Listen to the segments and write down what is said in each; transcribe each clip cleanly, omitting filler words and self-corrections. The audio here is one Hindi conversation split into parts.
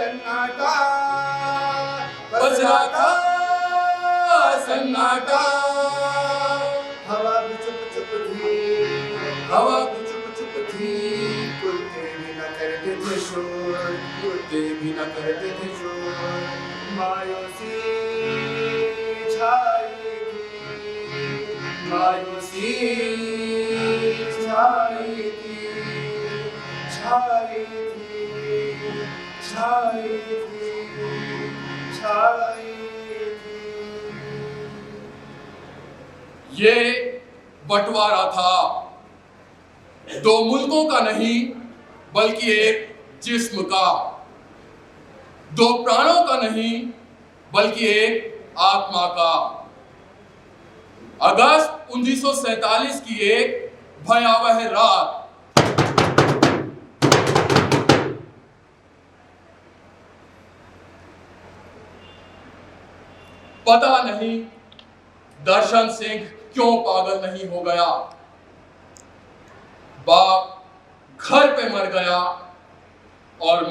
सन्नाटा, बज रहा था सन्नाटा। हवा भी चुप चुप थी, हवा भी चुप चुप थी, कुत्ते भी न करते थे शोर, कुत्ते भी न करते थे शोर। मायूसी छाई थी, मायूसी छाई थी, छाई थी, छाई थी, छाई थी। ये बंटवारा था दो मुल्कों का नहीं, बल्कि एक जिस्म का, दो प्राणों का नहीं, बल्कि एक आत्मा का। अगस्त 1947 की एक भयावह रात। पता नहीं दर्शन सिंह क्यों पागल नहीं हो गया। बाप घर पे मर गया और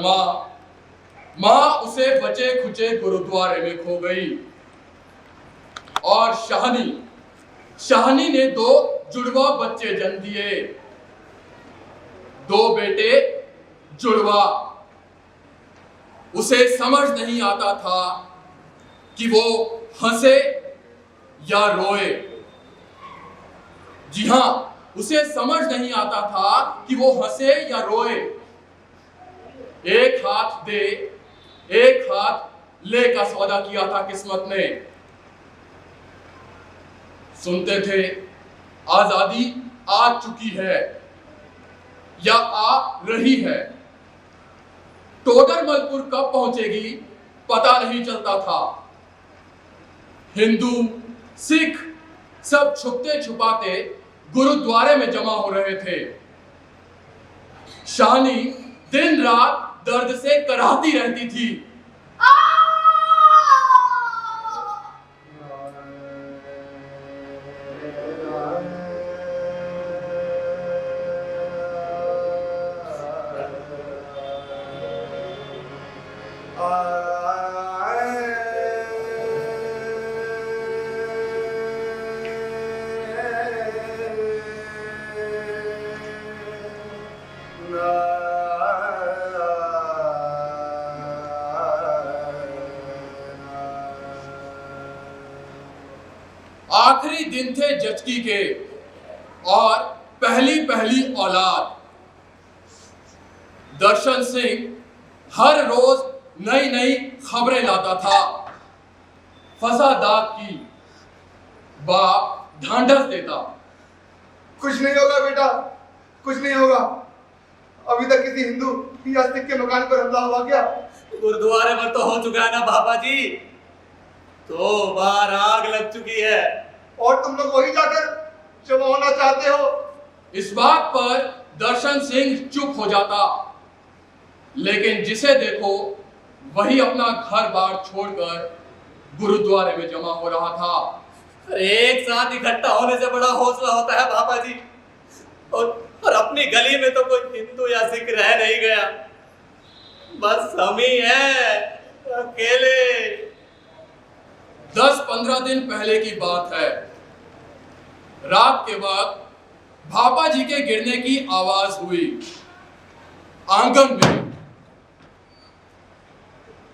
माँ उसे बचे खुचे गुरुद्वारे में खो गई। और शाहनी ने दो जुड़वा बच्चे जन्म दिए, दो बेटे जुड़वा। उसे समझ नहीं आता था कि वो हंसे या रोए। जी हां, उसे समझ नहीं आता था कि वो हंसे या रोए। एक हाथ दे एक हाथ ले का सौदा किया था किस्मत ने। सुनते थे आजादी आ चुकी है या आ रही है। टोडरमलपुर कब पहुंचेगी पता नहीं चलता था। हिंदू सिख सब छुपते छुपाते गुरुद्वारे में जमा हो रहे थे। शाहनी दिन रात दर्द से कराहती रहती थी। आखिरी दिन थे जचकी के और पहली औलाद। दर्शन सिंह हर रोज नई खबरें लाता था फसादात की। बाप ढांढस देता, कुछ नहीं होगा बेटा, कुछ नहीं होगा। अभी तक किसी हिंदू या सिख के मकान पर हमला हुआ क्या? गुरुद्वारे पर तो हो चुका है ना बाबा जी, 2 बार आग लग चुकी है। और तुम लोग वही जाकर जमा होना चाहते हो? इस बात पर दर्शन सिंह चुप हो जाता, लेकिन जिसे देखो वही अपना घर बार छोड़कर गुरुद्वारे में जमा हो रहा था। एक साथ इकट्ठा होने से बड़ा हौसला होता है बाबा जी। और अपनी गली में तो कोई हिंदू या सिख रह नहीं गया, बस हम ही हैं अकेले। 10-15 दिन पहले की बात है। रात के वक्त भापा जी के गिरने की आवाज हुई। आंगन में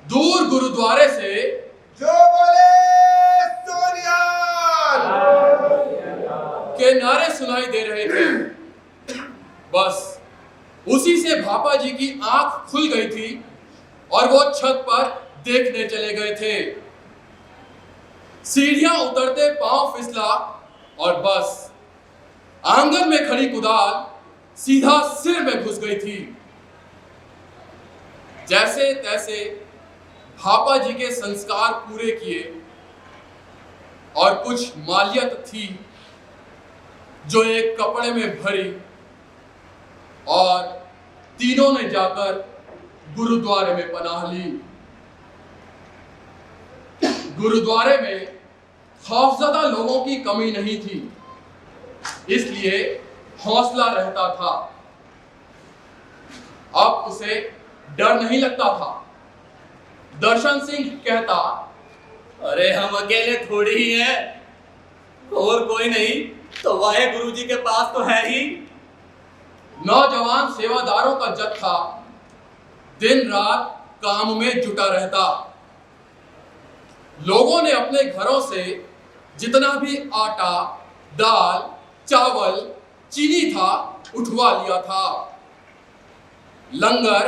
दूर गुरुद्वारे से जो बोले सोनिया के नारे सुनाई दे रहे थे। बस उसी से भापा जी की आंख खुल गई थी और वो छत पर देखने चले गए थे। सीढ़ियां उतरते पांव फिसला और बस आंगन में खड़ी कुदाल सीधा सिर में घुस गई थी। जैसे तैसे भापा जी के संस्कार पूरे किए और कुछ मालियत थी जो एक कपड़े में भरी और तीनों ने जाकर गुरुद्वारे में पनाह ली। गुरुद्वारे में खौफजदा लोगों की कमी नहीं थी, इसलिए हौसला रहता था। अब उसे डर नहीं लगता था। दर्शन सिंह कहता, अरे हम अकेले थोड़ी ही हैं, और कोई नहीं तो वाहे गुरु जी के पास तो है ही। नौजवान सेवादारों का जत्था दिन रात काम में जुटा रहता। लोगों ने अपने घरों से जितना भी आटा, दाल, चावल, चीनी था उठवा लिया था। लंगर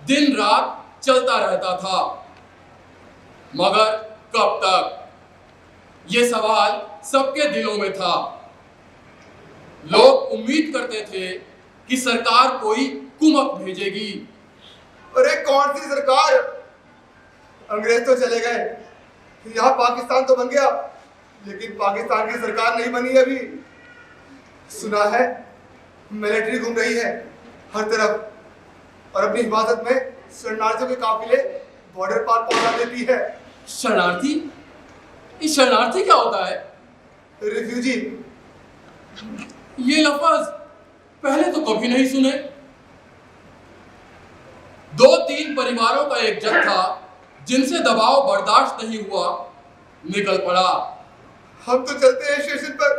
दिन रात चलता रहता था। मगर कब तक? ये सवाल सबके दिलों में था। लोग उम्मीद करते थे कि सरकार कोई कुमक भेजेगी। अरे कौन सी सरकार? अंग्रेज तो चले गए, यहाँ पाकिस्तान तो बन गया, लेकिन पाकिस्तान की सरकार नहीं बनी अभी। सुना है मिलिट्री घूम रही है हर तरफ, और अपनी हिफाजत में शरणार्थियों के काफिले बॉर्डर पार पहुंचा देती है। शरणार्थी? ये शरणार्थी क्या होता है? रिफ्यूजी। ये लफ्ज पहले तो कभी नहीं सुने। 2-3 परिवारों का एक जत्था जिनसे दबाव बर्दाश्त नहीं हुआ निकल पड़ा। हम तो चलते हैं स्टेशन पर,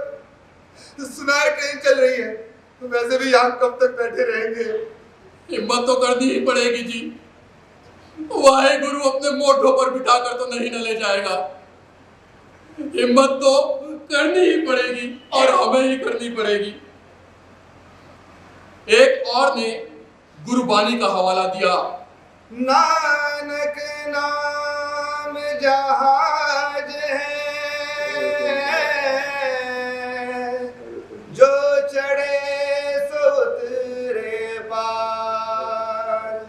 सुना है ट्रेन चल रही है, तो वैसे भी यहाँ कब तक बैठे रहेंगे? हिम्मत तो करनी ही पड़ेगी जी। वाहे गुरु अपने मोढों पर बिठाकर तो नहीं न ले जाएगा। हिम्मत तो करनी ही पड़ेगी और हमें ही करनी पड़ेगी। एक और ने गुरबानी का हवाला दिया, नानक नाम जहाज है, जो चढ़े सो उतरे पार।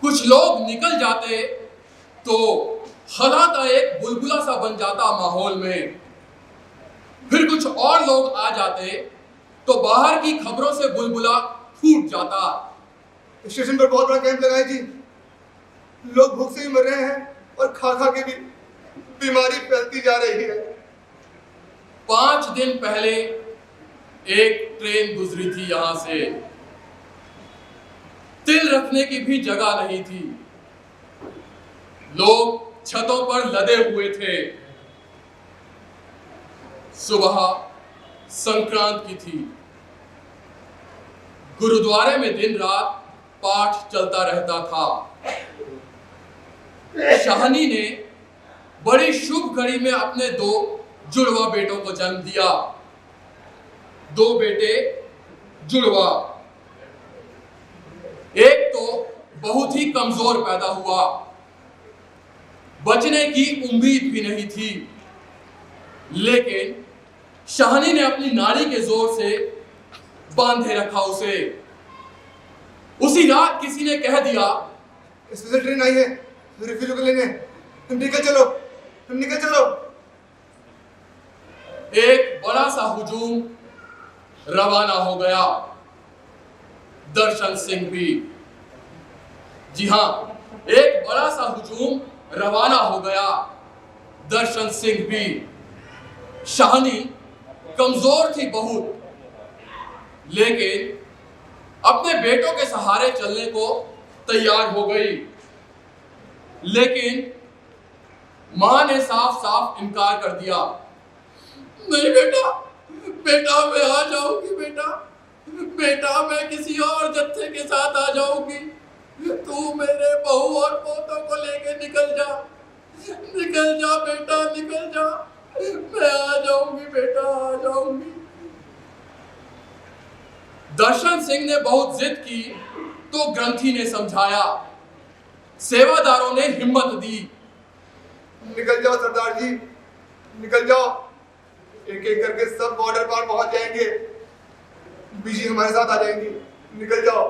कुछ लोग निकल जाते तो खला का एक बुलबुला सा बन जाता माहौल में। फिर कुछ और लोग आ जाते तो बाहर की खबरों से बुलबुला फूट जाता। स्टेशन पर बहुत बड़ा कैंप लगाए जी, लोग भूख से ही मर रहे हैं और खा खा के भी बीमारी फैलती जा रही है। 5 दिन पहले एक ट्रेन गुजरी थी यहां से। तिल रखने की भी जगह नहीं थी। लोग छतों पर लदे हुए थे। सुबह संक्रांत की थी। गुरुद्वारे में दिन रात पाठ चलता रहता था। शाहनी ने बड़ी शुभ घड़ी में अपने 2 जुड़वा बेटों को जन्म दिया। 2 बेटे जुड़वा। एक तो बहुत ही कमजोर पैदा हुआ, बचने की उम्मीद भी नहीं थी, लेकिन शाहनी ने अपनी नाड़ी के जोर से बांधे रखा उसे। उसी रात किसी ने कह दिया, स्पेशल ट्रेन आई है रिफ्यूजी को लेने, तुम निकल चलो, तुम निकल चलो। एक बड़ा सा हुजूम रवाना हो गया। दर्शन सिंह भी, जी हां, एक बड़ा सा हुजूम रवाना हो गया। दर्शन सिंह भी। शाहनी कमजोर थी बहुत, लेकिन अपने बेटों के सहारे चलने को तैयार हो गई। लेकिन मां ने साफ साफ इनकार कर दिया। नहीं बेटा, बेटा मैं आ जाऊंगी, बेटा मैं किसी और जत्थे के साथ आ जाऊंगी। तू मेरे बहू और पोतों को लेके निकल जा बेटा, निकल जा। मैं आ जाऊंगी बेटा, आ जाऊंगी। दर्शन सिंह ने बहुत जिद की तो ग्रंथी ने समझाया। सेवादारों ने हिम्मत दी। निकल जाओ सरदार जी, निकल जाओ, एक एक करके सब बॉर्डर पार पहुंच जाएंगे, बीजी हमारे साथ आ जाएंगी, निकल जाओ।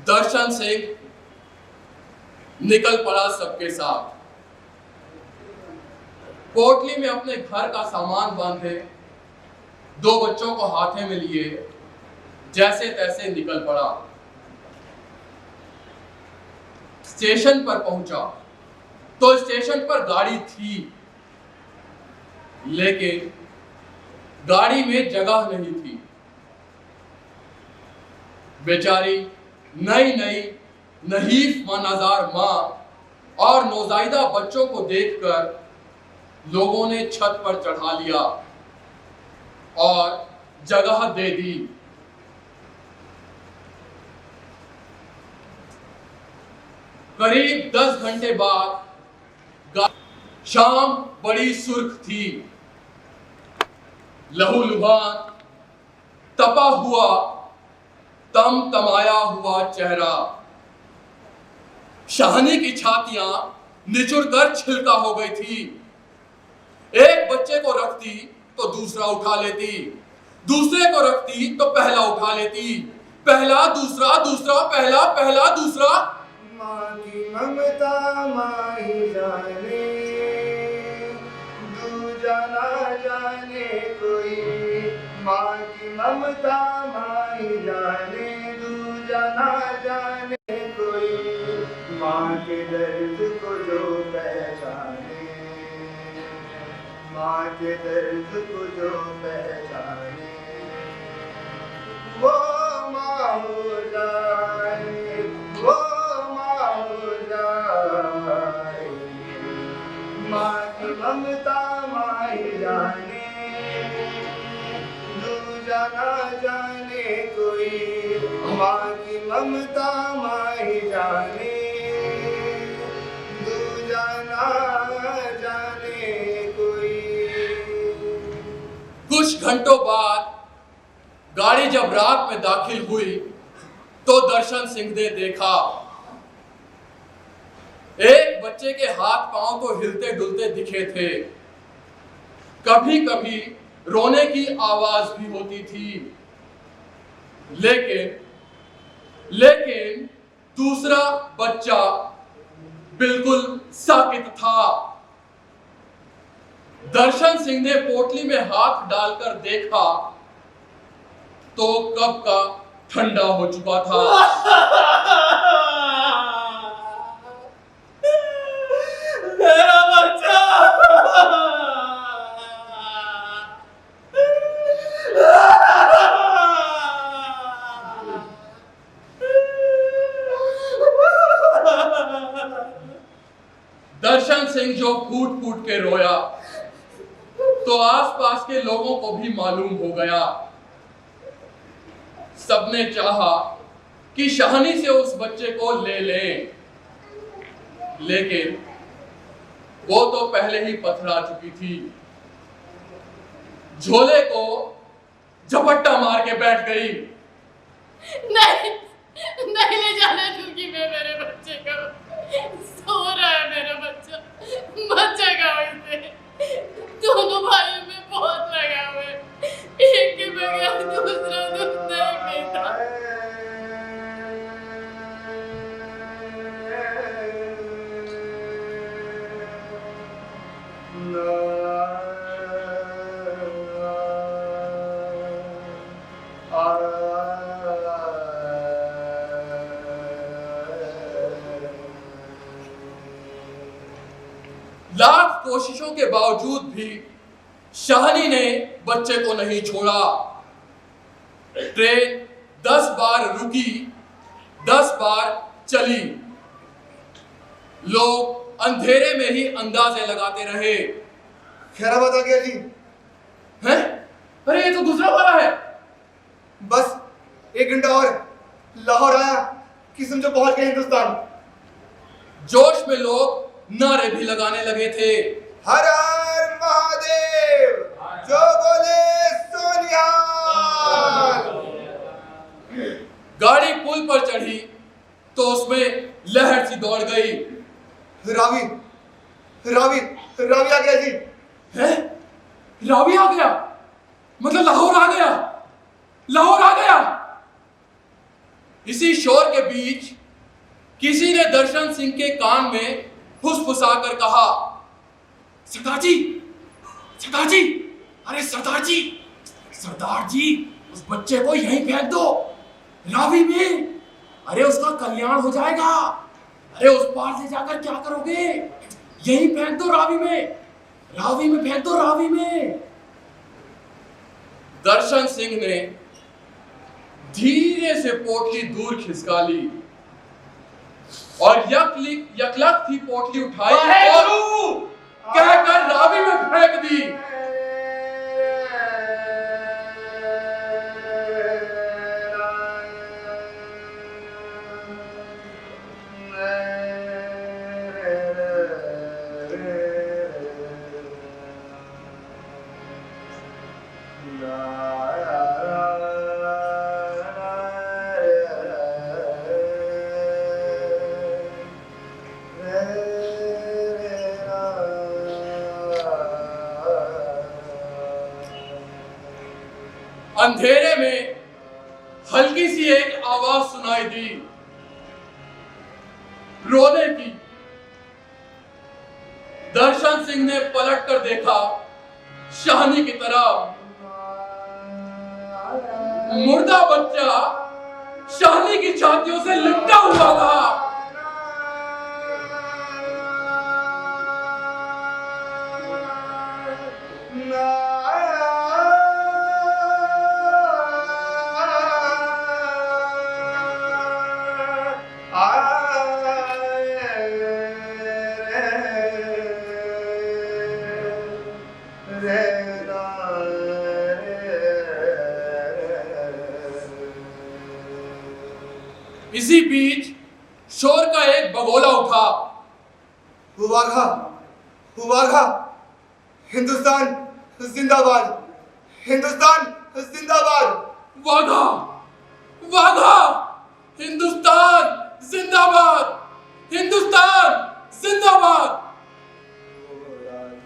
दर्शन सिंह निकल पड़ा सबके साथ। पोटली में अपने घर का सामान बांधे, 2 बच्चों को हाथे में लिए जैसे तैसे निकल पड़ा। स्टेशन पर पहुंचा तो स्टेशन पर गाड़ी थी, लेकिन गाड़ी में जगह नहीं थी। बेचारी नई नई नहीफ व नजार मां और नौजायदा बच्चों को देखकर लोगों ने छत पर चढ़ा लिया और जगह दे दी। करीब 10 घंटे बाद शाम बड़ी सुर्ख थी। लहूलुहान, तपा हुआ, तमतमाया हुआ चेहरा, शाहनी की छातियां निचुड़कर छिलका हो गई थी। एक बच्चे को रखती तो दूसरा उठा लेती, दूसरे को रखती तो पहला उठा लेती, पहला दूसरा, दूसरा पहला, पहला दूसरा। माँ की ममता माही जाने, दूजा ना जाने कोई। माँ की ममता माही जाने, दूजा ना जाने कोई। माँ के दर्द को जो पहचाने, माँ के दर्द को जो पहचाने, वो माँ हो जाए, वो माँ हो जाए। माँ की ममता माही जाने, दूजा ना जाने कोई। माँ की ममता माही जाने, दूजा ना जाने कोई। कुछ घंटों बाद गाड़ी जब रात में दाखिल हुई तो दर्शन सिंह ने देखा एक बच्चे के हाथ पांव तो हिलते डुलते दिखे थे। कभी कभी रोने की आवाज भी होती थी, लेकिन दूसरा बच्चा बिल्कुल साकित था। दर्शन सिंह ने पोटली में हाथ डालकर देखा तो कब का ठंडा हो चुका था। मेरा बच्चा, दर्शन सिंह जो फूट फूट के रोया तो आसपास के लोगों को भी मालूम हो गया। सबने चाहा कि शाहनी से उस बच्चे को ले लें, लेकिन वो तो पहले ही पथरा चुकी थी। झोले को झपट्टा मार के बैठ गई। नहीं, नहीं ले जाना दूंगी मैं मेरे बच्चे को। सो रहा है मेरा बच्चा, मत जगाओ इसे। दोनों भाइयों में बहुत लगाव है, एक के बगैर दूसरा दूध नहीं पीता। लाख कोशिशों के बावजूद भी शाहनी ने बच्चे को नहीं छोड़ा। ट्रेन 10 बार रुकी, 10 बार चली। लोग अंधेरे में ही अंदाजे लगाते रहे। खैराबाद आ गया जी। हैं? अरे ये तो दूसरा वाला है। बस 1 घंटा और लाहौर आया कि समझो पहुंच गए हिंदुस्तान। जोश में लोग नारे भी लगाने लगे थे। हर हर महादेव, जो बोले सोनिहाल। गाड़ी पुल पर चढ़ी तो उसमें लहर सी दौड़ गई। रावी रावी रावी आ गया जी। है? रावी आ गया? मतलब लाहौर आ गया? लाहौर आ गया? इसी शोर के बीच किसी ने दर्शन सिंह के कान में फुसफुसाकर कहा, सरदार जी, सरदार जी, अरे सरदार जी, सरदार जी, उस बच्चे को यहीं फेंक दो, रावी में। अरे उसका कल्याण हो जाएगा। अरे उस पार से जाकर क्या करोगे? यहीं फेंक दो रावी में, रावी में फेंक दो, रावी में। दर्शन सिंह ने धीरे से पोटली दूर खिसका ली और यक यकलक थी पोटली उठाई और कहकर रावी में फेंक दी। अंधेरे में हल्की सी एक आवाज सुनाई दी, रोने की। दर्शन सिंह ने पलट कर देखा शाहनी की तरफ। मुर्दा बच्चा शाहनी की छातियों से लिपटा हुआ था। इसी बीच शोर का एक बगोला उठा। वाघा, वाघा, हिंदुस्तान जिंदाबाद, हिंदुस्तान जिंदाबाद। वाघा, वाघा, हिंदुस्तान जिंदाबाद, हिंदुस्तान जिंदाबाद।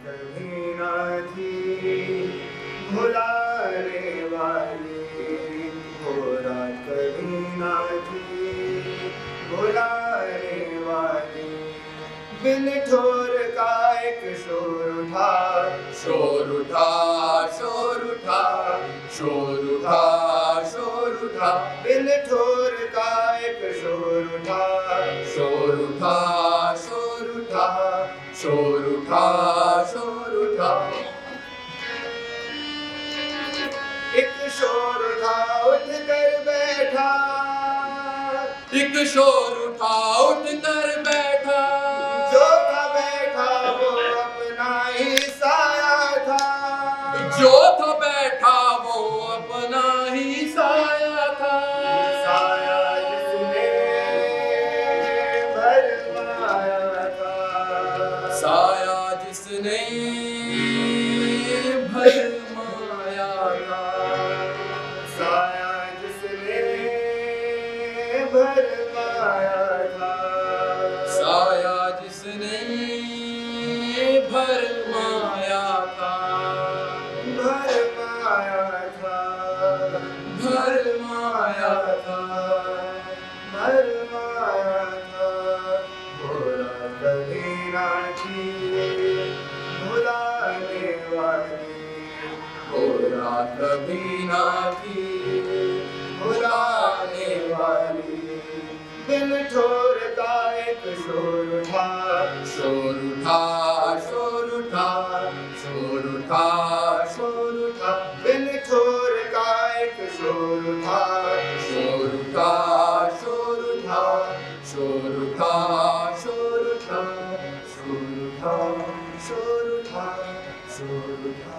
कभी ना थी भुलाने वाली, घोड़ा कभी ना थी भुलाने वाली। बिन ठोर का एक शोर उठा, शोर उठा, शोर उठा, शोर उठा, शोर उठा। बिन ठोर का एक शोर उठा, शोर उठा, शोर उठा, शोर उठा, शोर उठा। एक शोर उठा उठ कर बैठा, एक शोर उठा उठ कर बैठा। जो था बैठा वो अपना ही साया था, जो था बैठा वो अपना ही साया था। साया जिसने भरमाया था, साया जिसने भरमाया था। साया जिसने भरमाया था, साया जिसने भरमाया था। भरमाया था, भरमाया था। भरमाया था। घोड़ा कभी ना थी भुलाने वाली, घोड़ा कभी ना थी भुलाने वाली। बिन ठोर का एक शोर उठा, शोर उठा, शोर उठा, शोर उठा, शोर उठा। बिन ठोर का एक शोर उठा, शोर उठा, शोर उठा, शोर उठा, शोर उठा, शोर उठा, शोर उठा, शोर उठा।